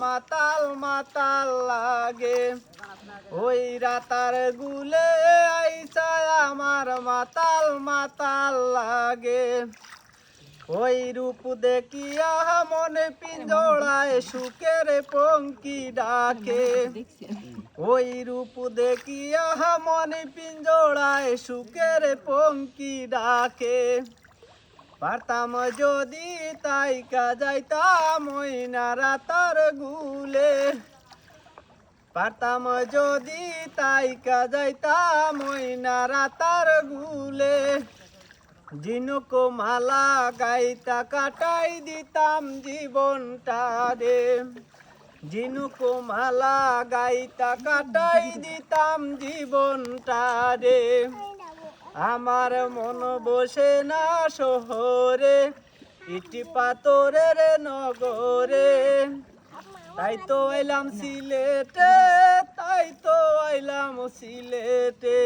মাতাল মাতাল লাগে। ওই রাতার গুলে আইসা আমার মাতাল মাতাল লাগে। ওই রূপ দেখিয়া মনে পিঞ্জড়ায় সুখের পঙ্কি ডাকে। ওই রূপ দেখিয়া মনে পিঞ্জড়ায় সুখের পঙ্কি ডাকে। পারতাম যদি তাইকা যাইতাম ওই না রাতার গুলে। পারতাম যদি তাইকা যাইতাম ওই না রাতার গুলে। ঝিনুক মালা গাইতা কাটাই দিতাম জীবনটা রে। ঝিনুক মালা গাইতা কাটাই দিতাম জীবনটা রে। আমার মন বসে না শহরে, ইটি পাথরের নগরে। তাই তো আইলাম সিলেটে, তাই তো আইলাম সিলেটে।